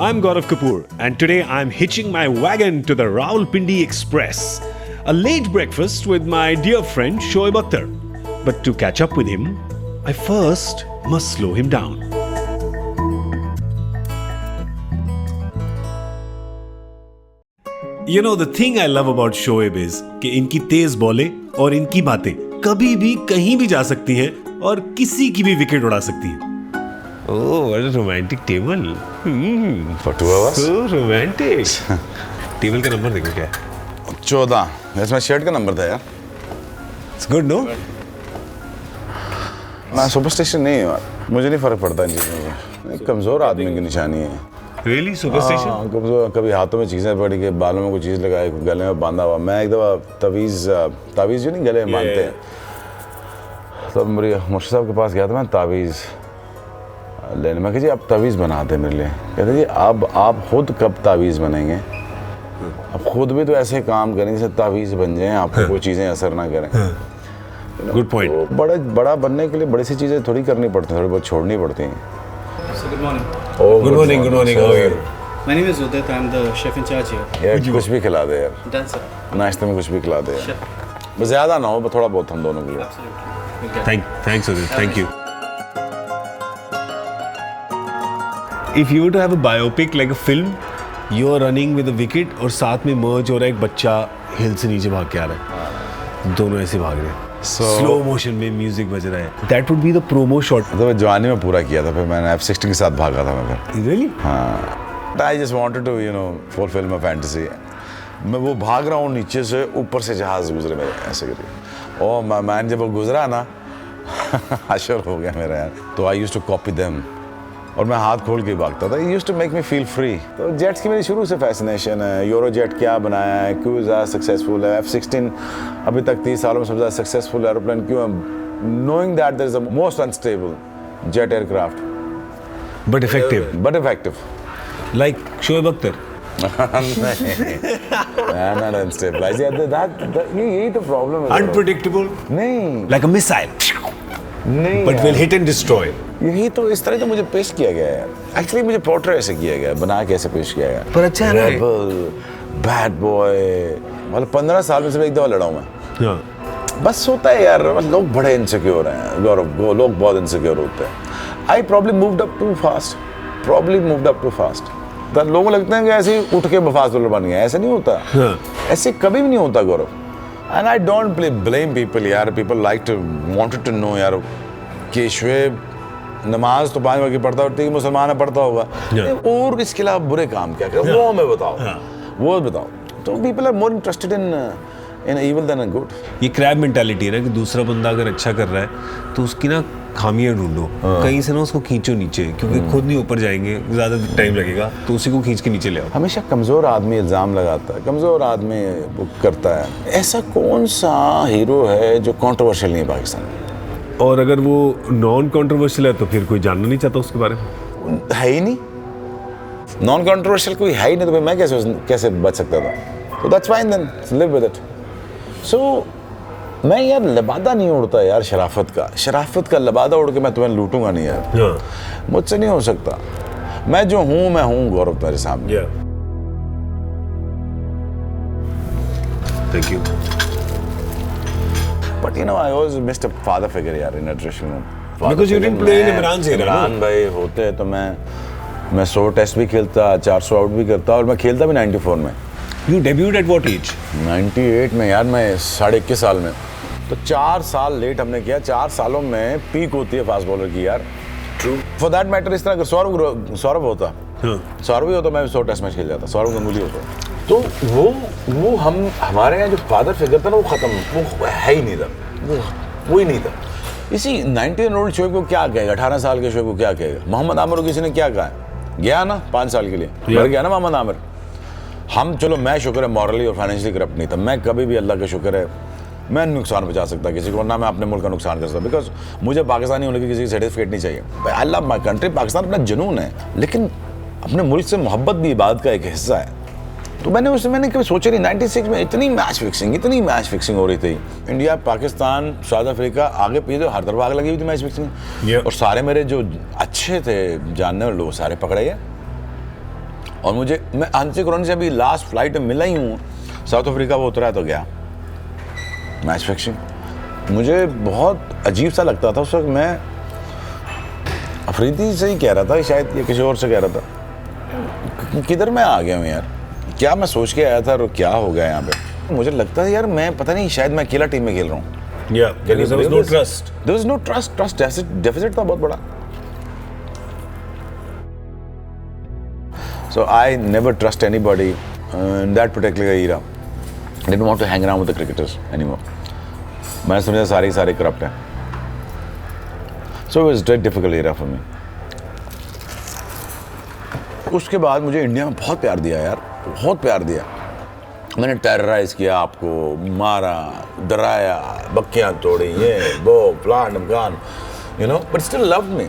I'm Gaurav Kapoor, and today I'm hitching my wagon to the Rawalpindi Express, a late breakfast with my dear friend Shoaib Akhtar. But to catch up with him, I first must slow him down. You know, the thing I love about Shoaib is कि इनकी तेज बॉलें और इनकी बातें कभी भी कहीं भी जा सकती हैं और किसी की भी विकेट उड़ा सकती हैं. Oh, what a romantic table. For two of us? So romantic. Table का नंबर देखो क्या है. 14. वैसे मेरा शर्ट का नंबर था यार. It's good, no? मैं सुपरस्टिशन नहीं हूँ यार. मुझे नहीं फर्क पड़ता इन चीज़ों में. एक कमज़ोर आदमी की निशानी है. Really? Superstition? कभी हाथों में चीज़ें पड़ी कि बालों में कोई चीज़ लगाए, गले में बांधा हुआ. मैं एक दफ़ा तावीज़ जो नहीं गले में बांधते हैं, तब मेरी मुर्शिद साहब के पास गया था. मैं तावीज़ लेने. मैं कहा जी आप तावीज़ बनाते मेरे लिए. कहते जी अब आप खुद कब तावीज़ बनेंगे? अब खुद भी तो ऐसे काम करें जैसे तावीज़ बन जाएं, आपको कोई चीज़ें असर ना करें. Good point. तो बड़ा बनने के लिए बड़ी सी चीज़ें थोड़ी करनी पड़ती हैं, थोड़ी बहुत छोड़नी पड़ती हैं. So good morning. Good morning. How are you? My name is Udit. I'm the chef in charge here. यार कुछ भी खिला दे यार. Done, sir. नाश्ते में कुछ भी खिला दे यार. Sure. बस ज़्यादा ना हो, थोड़ा बहुत हम दोनों के लिए. Absolutely. We'll get Thanks, Udit. Thank you. If you were to have a biopic like a film, you are running with a wicket और साथ में merge हो रहा है एक बच्चा हिल से नीचे भाग के आ रहा है. दोनों ऐसे भाग रहे हैं. Slow motion में म्यूजिक बज रहा है. That would be the promo shot. तो मैं जवानी में पूरा किया था, फिर मैंने F-16 के साथ भागा था मैं फिर. Really? हाँ. I just wanted to fulfill my fantasy. मैं वो भाग रहा हूँ नीचे से, ऊपर से जहाज गुजरे मेरे ऐसे करके. और मैं जब वो गुजरा ना हशर हो गया मेरा यार. तो I used to copy them. और मैं हाथ खोल के भागता था. It used to make me feel free. तो जेट्स की मेरी शुरू से फैसिनेशन है. यूरो जेट क्या बनाया है, क्यों ज़्यादा सक्सेसफुल है. F-16 अभी तक 30 सालों में सबसे ज़्यादा सक्सेसफुल एरोप्लेन क्यों है. Knowing that there is the most unstable jet aircraft. But effective. But effective. Like Shoaib Akhtar. I'm not unstable. I said यही तो प्रॉब्लम है. Unpredictable. नहीं. Like a missile. नहीं. But will hit and destroy. यही तो इस तरह तो मुझे पेश किया गया है. एक्चुअली मुझे पोर्ट्रेट ऐसे किया गया, बना के ऐसे पेश किया गया. पर अच्छा है ना. Rebel, bad boy. मतलब 15 साल में से एक दफा लड़ा हूँ मैं. हाँ. बस होता है यार. लोग बड़े इनसिक्योर हैं गौरव. लोग बहुत इनसिक्योर होते हैं. I probably moved up too fast. तो लोगों को लगता है कि ऐसे ही उठ के फास्ट बॉलर बन गया. ऐसे नहीं होता. हाँ. ऐसे कभी भी नहीं होता Gaurav. And I don't blame people यार. People like to wanted to know यार कि शोएब नमाज तो 5 वक्त की पढ़ता होती है, मुसलमान है, पढ़ता होगा. और इसके अलावा बुरे काम क्या करे वो हमें बताओ. वो बताओ. तो people are more interested in evil than in good. ये क्रैब मेंटालिटी है ना कि दूसरा बंदा अगर अच्छा कर रहा है तो उसकी ना खामियां ढूंढो. कहीं से ना उसको खींचो नीचे, क्योंकि खुद नहीं ऊपर जाएंगे, ज़्यादा टाइम लगेगा. तो उसी को खींच के नीचे ले आओ. हमेशा कमज़ोर आदमी इल्ज़ाम लगाता है, कमज़ोर आदमी वो करता है. ऐसा कौन सा हीरो है जो कंट्रोवर्शियल नहीं है पाकिस्तान में? और अगर वो नॉन कंट्रोवर्शियल है तो फिर कोई जानना नहीं चाहता उसके बारे में. है ही नहीं. नॉन कंट्रोवर्शियल कोई है ही नहीं, तो फिर मैं कैसे बच सकता था. तो that's fine then, live with it. So मैं यार लबादा नहीं उड़ता यार. शराफत का लबादा उड़ के मैं तुम्हें लूटूंगा नहीं यार. मुझसे नहीं हो सकता. मैं जो हूँ मैं हूँ गौरव तेरे सामने. Thank you. But I always missed a father figure यार in a dressing room. Because you didn't play in Imran से. इमरान भाई होते तो मैं 100 टेस्ट भी खेलता, 400 आउट भी करता, और मैं खेलता भी 94 में. You debuted at what age? 98 में यार. मैं 21.5 साल में. तो 4 साल लेट हमने किया. 4 सालों में पीक होती है फास्ट बॉलर की यार. True. For that matter इस तरह अगर सौरभ होता, सौरभ ही होता, मैं 100 टेस्ट मैच खेल जाता. सौरभ गंगुली होता. तो वो हमारे यहाँ जो फादर फिगर था ना, वो खत्म. वो है ही नहीं था. वो ही नहीं था. इसी 19-year-old शोएब को क्या कहेगा, 18 साल के शोएब को क्या कहेगा. मोहम्मद आमिर को किसी ने क्या कहा है? गया ना 5 साल के लिए, मर गया ना मोहम्मद आमिर. हम चलो मैं शुक्र है मॉरली और फाइनेंशियली करप्ट नहीं था. मैं कभी भी अल्लाह का शुक्र है मैं नुकसान बचा सकता किसी को, ना मैं अपने मुल्क का नुकसान कर सकता. बिकॉज मुझे पाकिस्तानी होने की किसी की सर्टिफिकेट नहीं चाहिए. I love my country. Pakistan अपना जुनून है, लेकिन अपने मुल्क से मोहब्बत भी इबादत का एक हिस्सा है. तो मैंने कभी सोचा नहीं. 96 में इतनी मैच फिक्सिंग हो रही थी. इंडिया, पाकिस्तान, साउथ अफ्रीका, आगे पीछे हर तरफ आग लगी हुई थी मैच फिक्सिंग. और सारे मेरे जो अच्छे थे जानने वाले लोग सारे पकड़े गए. और मुझे मैं हंसी खुराना से अभी लास्ट फ्लाइट में मिला ही हूँ, साउथ अफ्रीका वो उतरा तो गया मैच फिक्सिंग। मुझे बहुत अजीब सा लगता था उस वक्त। मैं अफरीदी से ही कह रहा था, शायद ये किसी और से कह रहा था, किधर मैं आ गया हूँ यार, क्या मैं सोच के आया था और क्या हो गया यहाँ पे। मुझे लगता है यार मैं पता नहीं, शायद मैं अकेला टीम में खेल रहा हूँ। Yeah, because there was no trust. There was no trust. Trust deficit था बहुत बड़ा। So I never trust anybody in that particular era. I didn't want to hang around with the cricketers anymore. मैंने समझा सारे corrupt हैं। So it was a very difficult era for me. उसके बाद मुझे इंडिया में बहुत प्यार दिया यार, बहुत प्यार दिया। मैंने टेरराइज किया आपको, मारा, डराया, बक्कियाँ तोड़ी, ये वो plan Afghan, you know, but still love me.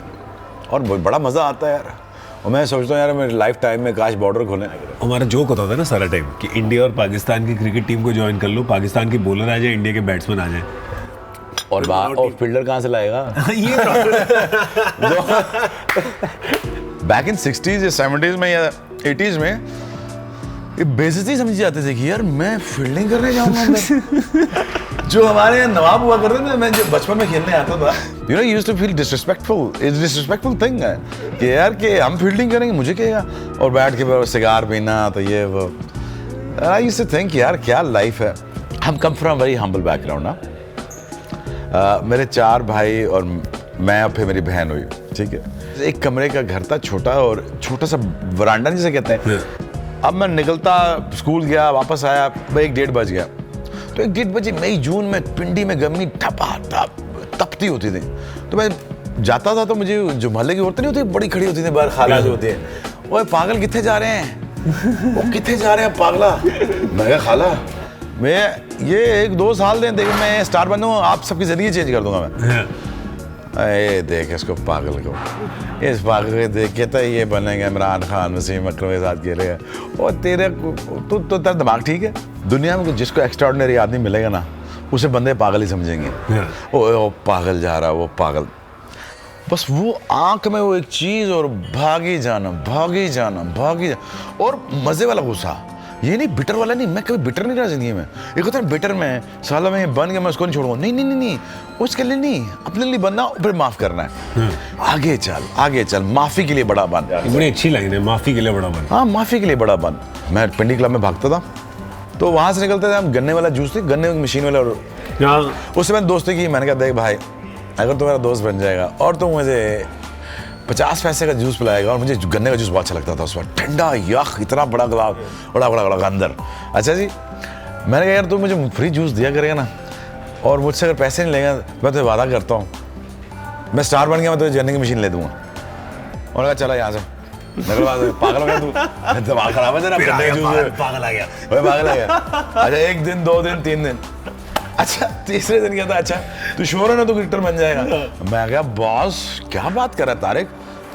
और बड़ा मज़ा आता है यार। और मैं सोचता हूँ यार मेरे लाइफ टाइम में काश बॉर्डर खोलें। हमारा जोक होता था ना सारा टाइम कि इंडिया और पाकिस्तान की क्रिकेट टीम को ज्वाइन कर लो, पाकिस्तान के बॉलर आ जाए, इंडिया के बैट्समैन आ जाए। और फील्डर कहाँ से लाएगा? ये बैक इन 60s या 70s में या 80s में ये बेइज्जती समझी जाती थी कि यार मैं फील्डिंग करने जाऊंगा अंदर। जो हमारे यहाँ नवाब हुआ करते थे, मैं जब बचपन में खेलने आता था, you know, used to feel disrespectful. It's disrespectful thing है कि यार कि हम फील्डिंग करेंगे, मुझे क्या, और बैठ के सिगार पीना तो ये वो। आई यूज्ड टू थिंक यार क्या लाइफ है। हम come from very humble background ना। मेरे 4 भाई और मैं, और फिर मेरी बहन हुई, ठीक है। एक कमरे का घर था छोटा, और छोटा सा वरांडा जिसे कहते हैं। अब मैं निकलता, स्कूल गया, वापस आया, 1-1:30 बज गया। तो 1-1:30 बजे मई जून में पिंडी में गर्मी तपती होती थी। तो मैं जाता था तो मुझे जो मोहल्ले की औरतें नहीं होती बड़ी खड़ी होती थी बाहर, खाला जो होती है, ओए पागल कितने जा रहे हैं, वो कितने जा रहे हैं पागला। मैं कहा खाला मैं ये 1-2 साल दें, देखिए मैं स्टार बन जाऊँ, आप सबकी ज़रिए चेंज कर दूंगा मैं। ये देख इसको पागल को, इस पागल को देख के तो ये बनेंगे इमरान खान, वसीम अकरम के साथ खेलेगा। और तेरे तू तो तेरा दिमाग ठीक है। दुनिया में जिसको एक्स्ट्राऑर्डिनरी आदमी मिलेगा ना, उसे बंदे पागल ही समझेंगे। ओ पागल जा रहा, वो पागल। बस वो आंख में वो एक चीज़, और भागी जाना, और मज़े वाला गुस्सा। ये नहीं बिटर वाला नहीं, मैं कभी बिटर नहीं रहा जिंदगी में। एक होता है बिटर में, साला मैं बन गया, मैं उसको नहीं छोड़ूंगा। नहीं, उसके लिए नहीं, अपने लिए बनना, फिर माफ करना है। आगे चल, माफी के लिए बड़ा बन। बड़ी अच्छी लाइन है, माफी के लिए बड़ा बन। हाँ, माफी के लिए बड़ा बन। मैं पिंडी क्लब में भागता था, तो वहां से निकलते थे हम, गन्ने वाला जूस थी, गन्ने की मशीन वाला, और उससे मैंने दोस्ती की। मैंने कहा देख भाई, अगर तू मेरा दोस्त बन जाएगा और तू मुझे 50 पैसे का जूस पिलाएगा, और मुझे गन्ने का जूस बहुत अच्छा लगता था उस वक्त, ठंडा यख, इतना बड़ा गिलास, बड़ा अंदर। अच्छा जी, मैंने कहा यार तू मुझे फ्री जूस दिया करेगा ना, और मुझसे अगर पैसे नहीं लेगा, मैं तुझे वादा करता हूँ मैं स्टार बन गया, मैं तुझे गन्ने की मशीन ले दूंगा। और कहा चला यहाँ से। पागल हो गया तू, दिमाग खराब है तेरा, गन्ने का जूस पागल आ गया। अच्छा 1 दिन, 2 दिन, 3 दिन, अच्छा तीसरे दिन क्या था, अच्छा तू श्योर है ना तू क्रिकेटर बन जाएगा? मैं कहा बॉस क्या बात कर रहा है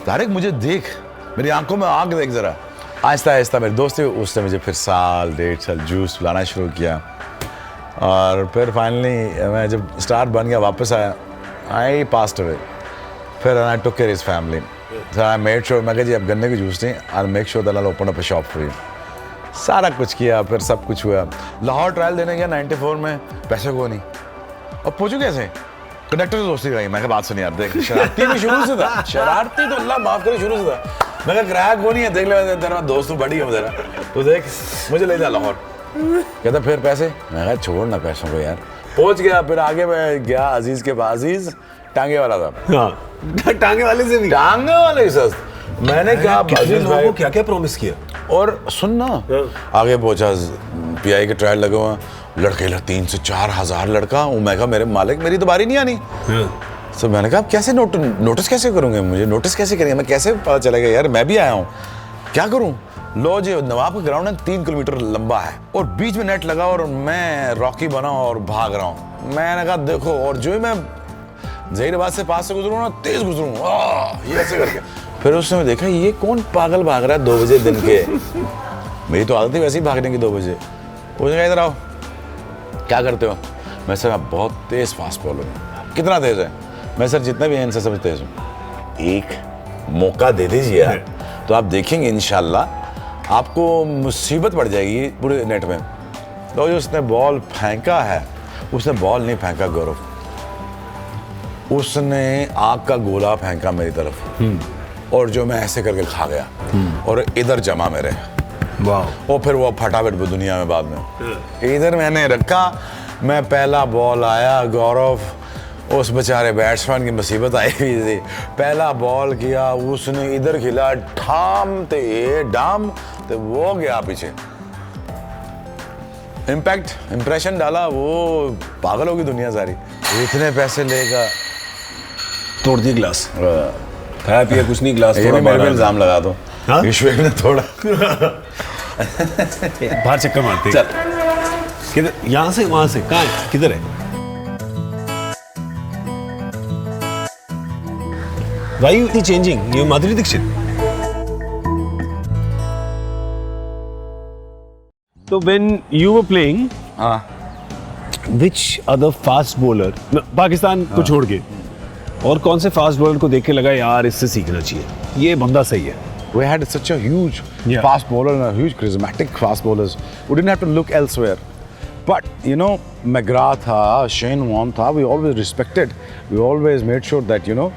तारिक, मुझे देख, मेरी आंखों में आग देख जरा। आहिस्ता मेरे दोस्त उसने मुझे फिर 1.5 साल जूस पिलाना शुरू किया, और फिर फाइनली मैं जब स्टार बन गया, वापस आया, आई पास्ड अवे। फिर I took care his family, so I made sure, मैं कहा जी अब गन्ने की जूस नहीं, I make sure that I open up a shop for you. सारा कुछ किया, फिर सब कुछ हुआ। लाहौर ट्रायल देने गया 94 में, पैसे को नहीं, और पूछू कैसे, कंडक्टर से दोस्ती कराई। मैं कहा बात सुन यार, देख शरारती भी शुरू से था, शरारती तो अल्लाह माफ करे शुरू से था। मैं कहा किराया को नहीं है, देख ले तेरा दोस्त हूँ, बड़ी हूँ तेरा, तो देख मुझे ले जा लाहौर। कहता फिर पैसे? मैं कहा छोड़ ना पैसों को यार। पहुंच गया, फिर आगे मैं गया अजीज के पास, अजीज टांगे वाला था। टांगे वाले से भी, टांगे वाले से मैंने कहा अजीज भाई क्या क्या प्रॉमिस किया। और सुनना, आगे पहुंचा, पीआई के ट्रायल लगे हुए, लड़के 3 से 4 हज़ार लड़का। मैं कहा मेरे मालिक मेरी तो बारी नहीं आनी। तो मैंने कहा कैसे नोटिस कैसे करूँगे, मुझे नोटिस कैसे करेंगे, मैं कैसे पता चलेगा यार मैं भी आया हूँ, क्या करूँ। लो जी, नवाब का ग्राउंड है 3 किलोमीटर लंबा है, और बीच में नेट लगा, और मैं रॉकी बना और भाग रहा हूँ। मैंने कहा देखो, और जो ही मैं जहीराबाद से पास से गुजरूँ ना, तेज गुजरूँ, ये ऐसे करके। फिर उसने देखा ये कौन पागल भाग रहा है 2 बजे दिन के। मेरी तो आदत थी वैसे ही भागने की 2 बजे। पूछेगा इधर आओ, क्या करते हो? मैं सर बहुत तेज फास्ट बॉलर हूँ। कितना तेज है? मैं सर जितना भी है इनसे सब तेज हूँ। एक मौका दे दीजिए यार, तो आप देखेंगे इंशाल्लाह आपको मुसीबत पड़ जाएगी पूरे नेट में। तो जो उसने बॉल फेंका है, उसने बॉल नहीं फेंका गौरव, उसने आग का गोला फेंका मेरी तरफ और जो मैं ऐसे करके खा गया और इधर जमा मेरे। वाह। और फिर वो फटाफट दुनिया में बाद में इधर मैंने रखा। मैं पहला बॉल आया गौरव, उस बेचारे बैट्समैन की मुसीबत आई हुई थी। पहला बॉल किया उसने, इधर खिला ठाम ते डाम तो वो गया पीछे। इम्प्रेशन डाला, वो पागल होगी दुनिया सारी। इतने पैसे लेगा, तोड़ दिए गिलास, खाया पिया कुछ नहीं, गिलास ये थोड़ा मेरे पे इल्जाम लगा दो। हाँ? विश्वेक ने थोड़ा बाहर चक्कर मारते चल। किधर, यहाँ से वहां से, कहाँ है, किधर है? Why you changing? You Madhuri Dixit. So when you were playing, हाँ which other fast bowler, Pakistan को छोड़ के, और कौन से फास्ट बॉलर को देख के लगा यार इससे सीखना चाहिए, ये बंदा सही है? We had such a huge Yeah. fast bowler and a huge charismatic fast bowlers. We didn't have to look elsewhere. But you know, McGrath tha, Shane Warne tha. We always respected. We always made sure that you know,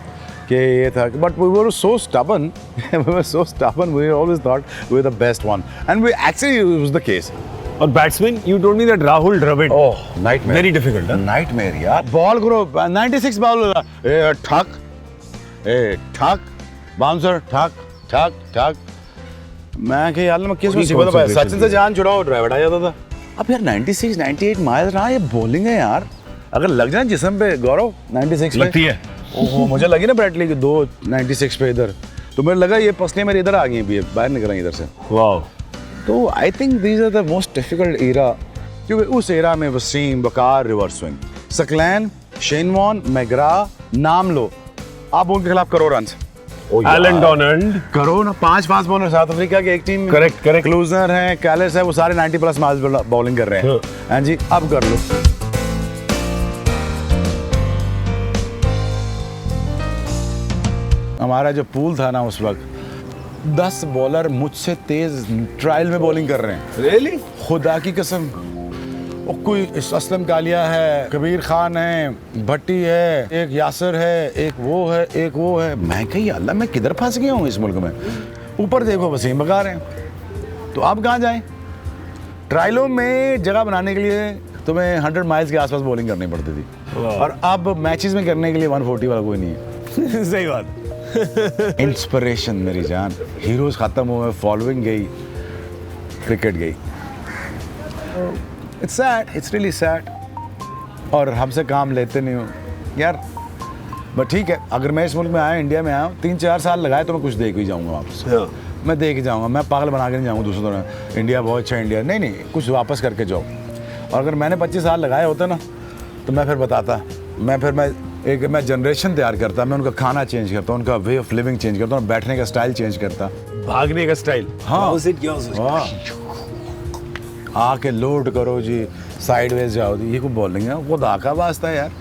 कि ये था. But we were so stubborn. We were so stubborn. We always thought we were the best one, and we actually it was the case. और batsman, you told me that Rahul Dravid. Oh, nightmare. Very difficult, huh? Nightmare यार. Ball करो 96 ball वाला. ठक, ठक, bouncer, ठक, ठक, ठक. मैं कि यार मैं किस मुसीबत में, सचिन से जान छुड़ाओ, ड्राइवर आ जाता था। अब यार 96, 98 माइल्स रहा, ये बॉलिंग है यार। अगर लग जाए जिस्म पे गौरव 96 पे लगती है। ओहो, मुझे लगी ना ब्रैडली की 2 96 पे इधर, तो मेरे लगा ये पसलियां मेरे इधर आ गई भी, बाहर निकल गई इधर से। वाह। तो I think these are the most difficult era, क्योंकि उस एरा में Wasim, Waqar, reverse swing, Saqlain, Shane Warne, McGrath, नाम लो, आप उनके खिलाफ करो रन। एलन डोनाल्ड करो ना, 5 फास्ट बॉलर साउथ अफ्रीका की एक टीम में। करेक्ट। क्लूजर हैं, कैलिस है, वो सारे 90 प्लस माइल्स बॉलिंग कर रहे हैं। हाँ जी, अब कर लो। हमारा जो पूल था ना उस वक्त, 10 बॉलर मुझसे तेज ट्रायल में बॉलिंग कर रहे हैं। रियली? खुदा की कसम। और कोई असलम कालिया है, कबीर खान है, भट्टी है, एक यासर है, एक वो है, एक वो है। मैं कही अल्लाह मैं किधर फंस गया हूँ इस मुल्क में। ऊपर देखो वसीम बगा रहे हैं, तो अब कहाँ जाएं? ट्रायलों में जगह बनाने के लिए तुम्हें 100 माइल्स के आसपास बॉलिंग करनी पड़ती थी, और अब मैचेस में करने के लिए 140 वाला कोई नहीं है। सही बात। इंस्पिरेशन मेरी जान, हीरोज खत्म हुए, फॉलोइंग गई, क्रिकेट गई। It's sad, it's really sad. और हमसे काम लेते नहीं हो यार। बट ठीक है, अगर मैं इस मुल्क में आया, इंडिया में आया हूँ, 3-4 साल लगाए तो मैं कुछ देख ही जाऊँगा वापस। मैं देख ही जाऊँगा, मैं पागल बना के नहीं जाऊँगा दूसरों ने, इंडिया बहुत अच्छा इंडिया, नहीं नहीं, कुछ वापस करके जाओ। और अगर मैंने 25 साल लगाए होते ना, तो मैं फिर बताता, मैं जनरेशन तैयार करता, मैं उनका खाना चेंज करता, उनका वे ऑफ लिविंग चेंज करता, उनका बैठने का स्टाइल चेंज करता, भागने का स्टाइल। हाँ। हाँ। आके लोड करो जी, साइडवेज जाओ जी, ये कोई बॉलिंग है? वो दाका वास्ता है यार,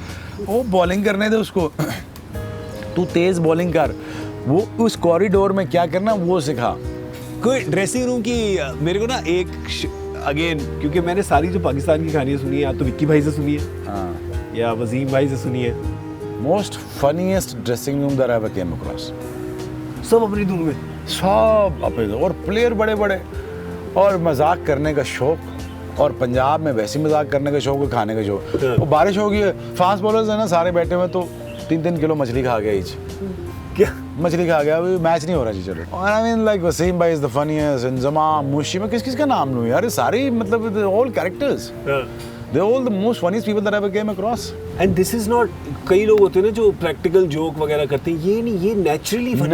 वो बॉलिंग करने दे उसको। तू तेज बॉलिंग कर, वो उस कॉरिडोर में क्या करना वो सिखा। कोई ड्रेसिंग रूम की मेरे को ना एक अगेन, क्योंकि मैंने सारी जो पाकिस्तान की कहानियां सुनी है, या तो विक्की भाई से सुनी है, हाँ, या वसीम भाई से सुनी है, most funniest dressing room that I ever came across. सब अपनी धुन में, सब अपने, और प्लेयर बड़े बड़े, और मजाक करने का शौक, और पंजाब में वैसे मजाक करने का शौक है, खाने का शौक। वो बारिश हो गई है, फास्ट बॉलर्स है ना सारे बैठे हुए, तो 3-3 किलो मछली खा गया ईच। क्या मछली खा गया, अभी मैच नहीं हो रहा जी चलो। और आई मीन लाइक वसीम भाई इज द फनीएस्ट, इंजमा, मुशी, मैं किस का नाम लूँ यार, ये सारी मतलब all characters, they all the most funniest people that I ever came across. And this is not, कई लोग होते हैं ना जो प्रैक्टिकल जोक वगैरह करते हैं, ये नहीं, ये नेचुरली फनी,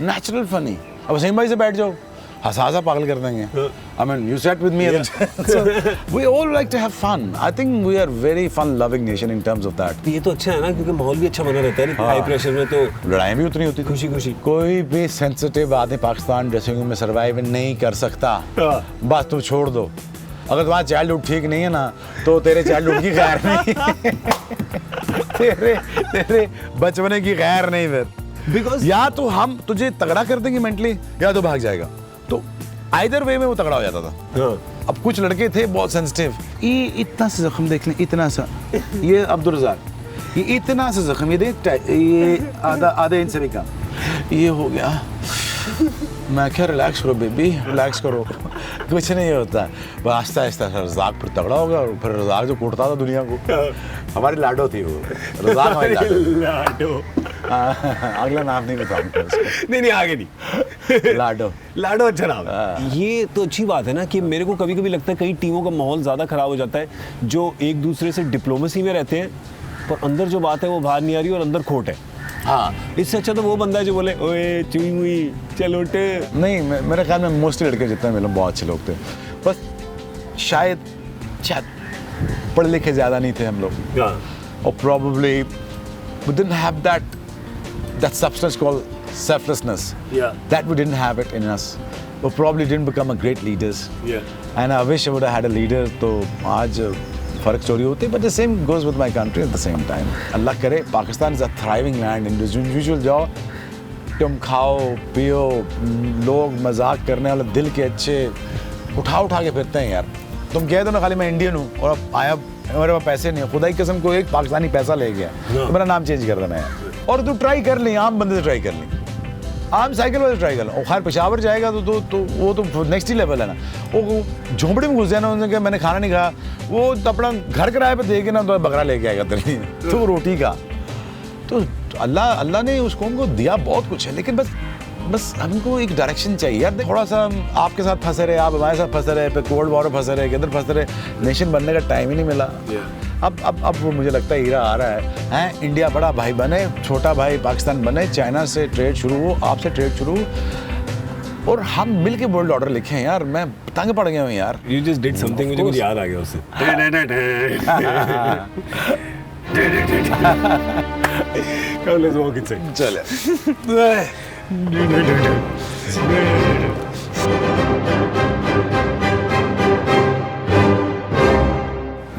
नेचुरल फनी। अब वसीम भाई से बैठ जाओ, हंसा पागल कर देंगे। I mean, you sat with me. So we all like to have fun. I think we are very fun-loving nation in terms of that. ये तो अच्छा है ना, क्योंकि माहौल भी अच्छा बना रहता है, हाई प्रेशर में तो लड़ाई भी उतनी होती थी। खुशी खुशी। कोई भी सेंसिटिव आदमी पाकिस्तान ड्रेसिंग रूम में सर्वाइव नहीं कर सकता। बस तुम छोड़ दो, अगर तुम्हारा चाइल्डहुड ठीक नहीं है ना, तो तेरे चाइल्डहुड की खैर नहीं। तेरे बचपने की खैर नहीं फिर। Because या तो हम तुझे तगड़ा कर देंगे मेंटली, या तो भाग जाएगा। तो आइदर वे में वो तगड़ा हो जाता था। हाँ। अब कुछ लड़के थे बहुत सेंसिटिव, ये इतना सा जख्म देख लें, इतना सा, ये अब्दुल रज़ाक, ये इतना सा जख्म, ये देख, ये आधा इंच से भी कम, ये हो गया। मैं क्या, रिलैक्स करो बेबी, रिलैक्स करो, कुछ नहीं होता। बस आहिस्ता आहिस्ता रज़ाक फिर तगड़ा होगा, और फिर रज़ाक जो कूटता था दुनिया को, हमारी लाडो थी वो, रज़ाक हमारी लाडो। अगला नाम नहीं बताऊंगा उसको। नहीं आगे नहीं। लाडो अच्छा नाम है। ये तो अच्छी बात है ना कि मेरे को कभी कभी लगता है कई टीमों का माहौल ज़्यादा ख़राब हो जाता है जो एक दूसरे से डिप्लोमेसी में रहते हैं पर अंदर जो बात है वो बाहर नहीं आ रही और अंदर खोट है। हाँ, इससे अच्छा तो वो बंदा है जो बोले ओए चुई मुई चल उठ। नहीं, मेरे ख्याल में मोस्टली लड़के जितने मिले बहुत अच्छे लोग थे, बस शायद पढ़े लिखे ज़्यादा नहीं थे हम लोग, और probably we didn't have that substance called selflessness. Yeah. That we didn't have it in us. We probably didn't become a great leaders. Yeah. And I wish I would have had a leader. तो आज फर्क चोरी होती, but the same goes with my country at the same time. अल्लाह करे, Pakistan is a thriving land. Individual जाओ, तुम खाओ पियो, लोग मजाक करने वाले दिल के अच्छे उठा के फिरते हैं यार। तुम कह दो ना खाली मैं इंडियन हूँ और अब आया मेरे पास पैसे नहीं है, खुदा की कसम को एक पाकिस्तानी पैसा ले गया तो मेरा नाम चेंज कर देना है। और तू ट्राई कर ली, आम बंदे से ट्राई कर ली, आम साइकिल वाले ट्राई कर लो, और खैर पेशावर जाएगा तो वो तो नेक्स्ट ही लेवल है ना। वो झोंपड़ी में घुस जाना, उन्होंने कहा मैंने खाना नहीं खाया, वो तो अपना घर किराए पे देके ना तो बकरा लेके आएगा तेरे लिए, तो रोटी का। तो अल्लाह ने उस कौम को दिया बहुत कुछ है, लेकिन बस हमको एक डायरेक्शन चाहिए यार। थोड़ा सा हम आपके साथ फंसे रहे, आप हमारे साथ फंसे रहे, फिर कोल्ड वॉर फंसे रहे, किधर फंसे रहे, नेशन बनने का टाइम ही नहीं मिला। अब वो मुझे लगता है हीरा आ रहा है, इंडिया बड़ा भाई बने, छोटा भाई पाकिस्तान बने, चाइना से ट्रेड शुरू हो, आपसे ट्रेड शुरू हो, और हम मिल के वर्ल्ड ऑर्डर लिखे हैं यार। मैं तंग पड़ गया हूँ यार। You just did something मुझे कुछ याद आ गया उससे। Come let's walk inside. चले।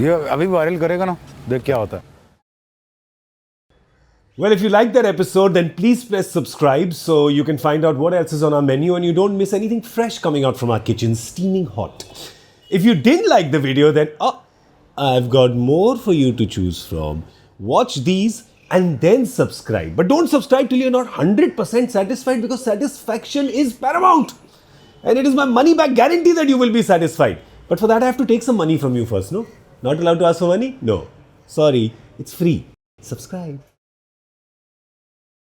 ये अभी वायरल करेगा ना, देख क्या होता है। Well, if you liked that episode, then please press subscribe so you can find out what else is on our menu and you don't miss anything fresh coming out from our kitchen, steaming hot. If you didn't like the video, then I've got more for you to choose from. Watch these and then subscribe. But don't subscribe till you're not 100% satisfied, because satisfaction is paramount. And it is my money back guarantee that you will be satisfied. But for that, I have to take some money from you first, no? Not allowed to ask for money? No. Sorry, it's free. Subscribe.